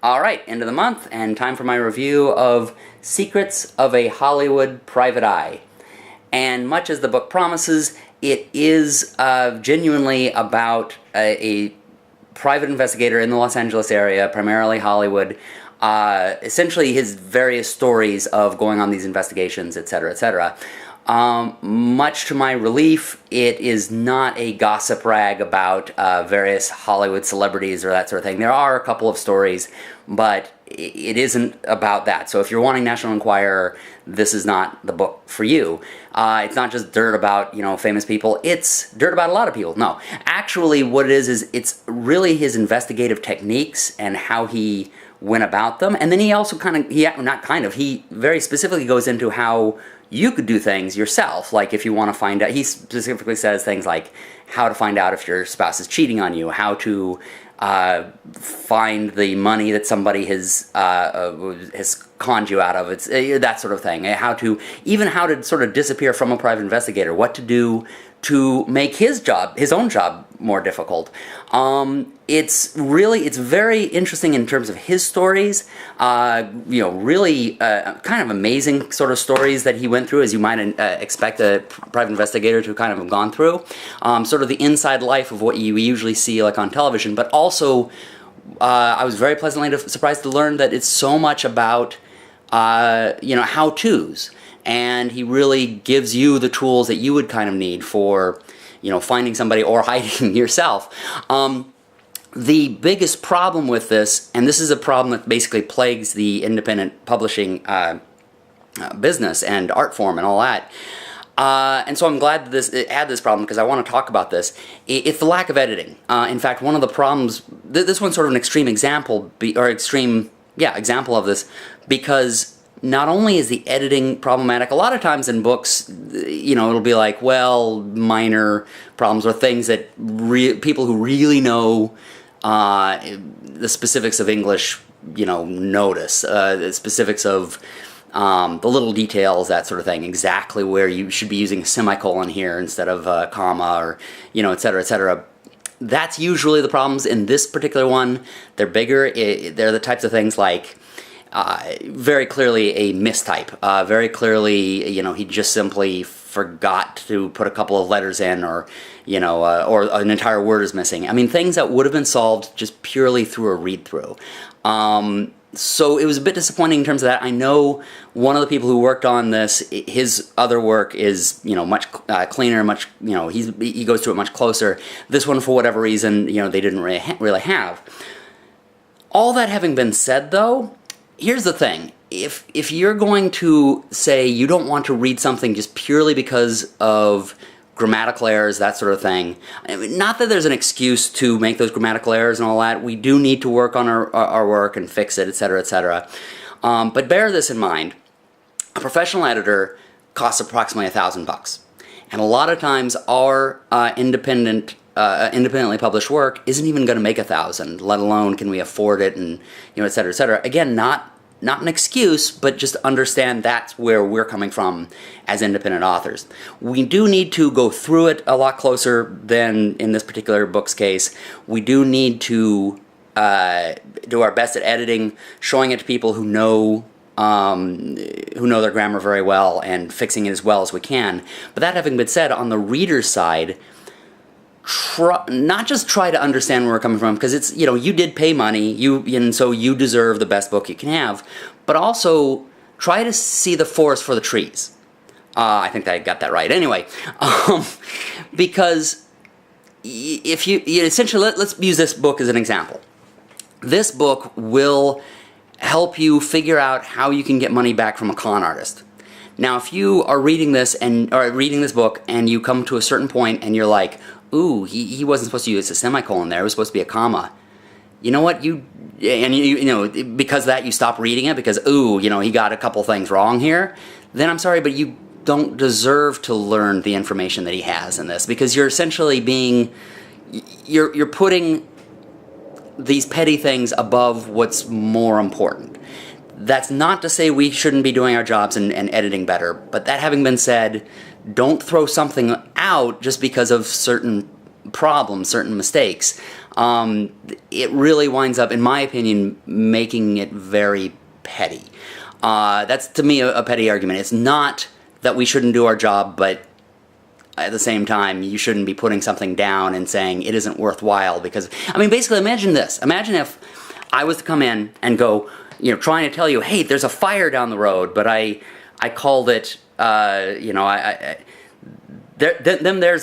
Alright, end of the month, and time for my review of Secrets of a Hollywood Private Eye. And much as the book promises, it is genuinely about a private investigator in the Los Angeles area, primarily Hollywood, essentially his various stories of going on these investigations, etc., etc. Much to my relief, it is not a gossip rag about various Hollywood celebrities or that sort of thing. There are a couple of stories, but it isn't about that. So if you're wanting National Enquirer, this is not the book for you. It's not just dirt about, famous people. It's dirt about a lot of people. No. Actually, what it is it's really his investigative techniques and how he went about them. And then he also he very specifically goes into how you could do things yourself, like if you want to find out. He specifically says things like how to find out if your spouse is cheating on you, how to find the money that somebody has conned you out of. It's that sort of thing. How to sort of disappear from a private investigator. What to do to make his own job, more difficult. It's very interesting in terms of his stories. Really kind of amazing sort of stories that he went through, as you might expect a private investigator to kind of have gone through. Sort of the inside life of what you usually see like on television, but also I was very pleasantly surprised to learn that it's so much about how-tos. And he really gives you the tools that you would kind of need for, finding somebody or hiding yourself. The biggest problem with this, and this is a problem that basically plagues the independent publishing business and art form and all that, and so I'm glad that it had this problem because I want to talk about this. It's the lack of editing. In fact, one of the problems, this one's sort of an extreme example, example of this, because not only is the editing problematic, a lot of times in books, it'll be like, minor problems or things that people who really know the specifics of English, notice. The specifics of the little details, that sort of thing. Exactly where you should be using a semicolon here instead of a comma, or, et cetera, et cetera. That's usually the problems. In this particular one, they're bigger. They're the types of things like very clearly a mistype. Very clearly, he just simply forgot to put a couple of letters in, or an entire word is missing. I mean, things that would have been solved just purely through a read-through. So it was a bit disappointing in terms of that. I know one of the people who worked on this, his other work is, much cleaner, much, he goes to it much closer. This one, for whatever reason, they didn't really have. All that having been said, though, here's the thing. If you're going to say you don't want to read something just purely because of grammatical errors, that sort of thing, not that there's an excuse to make those grammatical errors and all that. We do need to work on our work and fix it, etc., etc. But bear this in mind. A professional editor costs approximately $1,000. And a lot of times our independently published work isn't even going to make $1,000, let alone can we afford it, and et cetera, et cetera. Again, not an excuse, but just understand that's where we're coming from as independent authors. We do need to go through it a lot closer than in this particular book's case. We do need to do our best at editing, showing it to people who know their grammar very well, and fixing it as well as we can. But that having been said, on the reader's side, not just try to understand where we're coming from, because it's, you did pay money, and so you deserve the best book you can have, but also try to see the forest for the trees. I think that I got that right. Anyway, because if you essentially, let's use this book as an example. This book will help you figure out how you can get money back from a con artist. Now, if you are reading this book and you come to a certain point and you're like, ooh, he wasn't supposed to use a semicolon there, it was supposed to be a comma. You know what, because of that you stop reading it because, ooh, he got a couple things wrong here, then I'm sorry, but you don't deserve to learn the information that he has in this, because you're essentially you're putting these petty things above what's more important. That's not to say we shouldn't be doing our jobs and editing better, but that having been said, don't throw something out just because of certain problems, certain mistakes. it really winds up, in my opinion, making it very petty. That's, to me, a petty argument. It's not that we shouldn't do our job, but at the same time, you shouldn't be putting something down and saying it isn't worthwhile. Because, I mean, basically, imagine this. Imagine if I was to come in and go, trying to tell you, hey, there's a fire down the road, but I called it, there's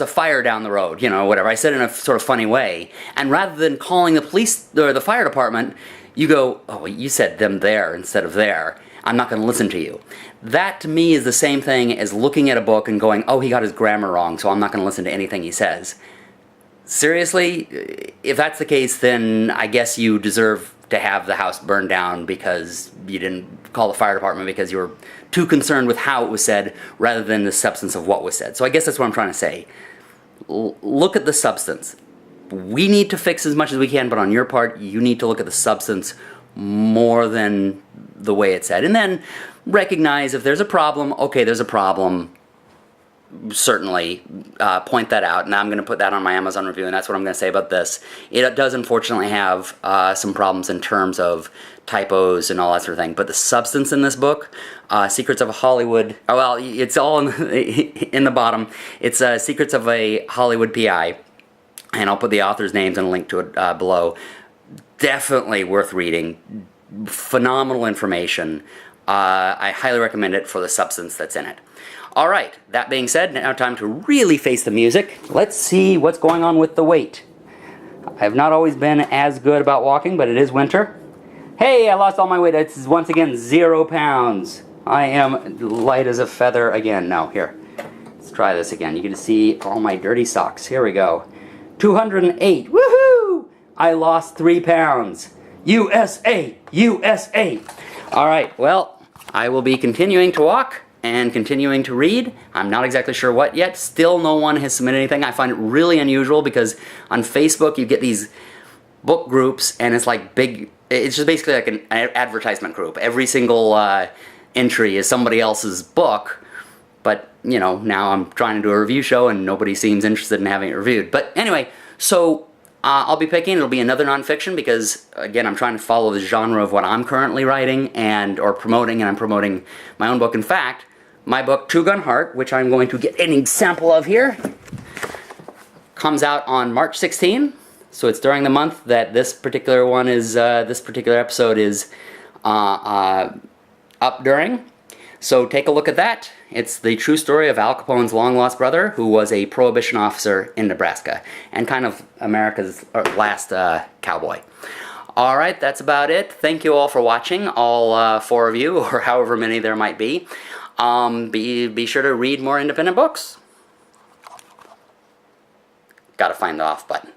a fire down the road, whatever. I said it in a sort of funny way. And rather than calling the police or the fire department, you go, oh, well, you said them there instead of there. I'm not going to listen to you. That, to me, is the same thing as looking at a book and going, oh, he got his grammar wrong, so I'm not going to listen to anything he says. Seriously? If that's the case, then I guess you deserve to have the house burned down because you didn't call the fire department because you were too concerned with how it was said rather than the substance of what was said. So I guess that's what I'm trying to say. Look at the substance. We need to fix as much as we can, but on your part, you need to look at the substance more than the way it's said. And then recognize if there's a problem, okay, there's a problem. Certainly point that out, and I'm going to put that on my Amazon review, and that's what I'm going to say about this. It does unfortunately have some problems in terms of typos and all that sort of thing, but the substance in this book, Secrets of Hollywood, oh well, it's all in the bottom. It's Secrets of a Hollywood PI, and I'll put the author's names and a link to it below. Definitely worth reading. Phenomenal information. I highly recommend it for the substance that's in it. Alright, that being said, now time to really face the music. Let's see what's going on with the weight. I have not always been as good about walking, but it is winter. Hey, I lost all my weight. It's once again 0 pounds. I am light as a feather again. No, here. Let's try this again. You can see all my dirty socks. Here we go. 208. Woohoo! I lost 3 pounds. USA! USA! Alright, well, I will be continuing to walk and continuing to read. I'm not exactly sure what yet. Still no one has submitted anything. I find it really unusual because on Facebook you get these book groups and it's like big, it's just basically like an advertisement group. Every single entry is somebody else's book, but now I'm trying to do a review show and nobody seems interested in having it reviewed. But anyway, so I'll be picking, it'll be another nonfiction because, again, I'm trying to follow the genre of what I'm currently writing or promoting, and I'm promoting my own book. In fact, my book, Two Gun Heart, which I'm going to get an example of here, comes out on March 16. So it's during the month that this particular episode is up during. So take a look at that. It's the true story of Al Capone's long-lost brother, who was a prohibition officer in Nebraska, and kind of America's last cowboy. Alright, that's about it. Thank you all for watching, all 4 of you, or however many there might be. Be sure to read more independent books. Gotta find the off button.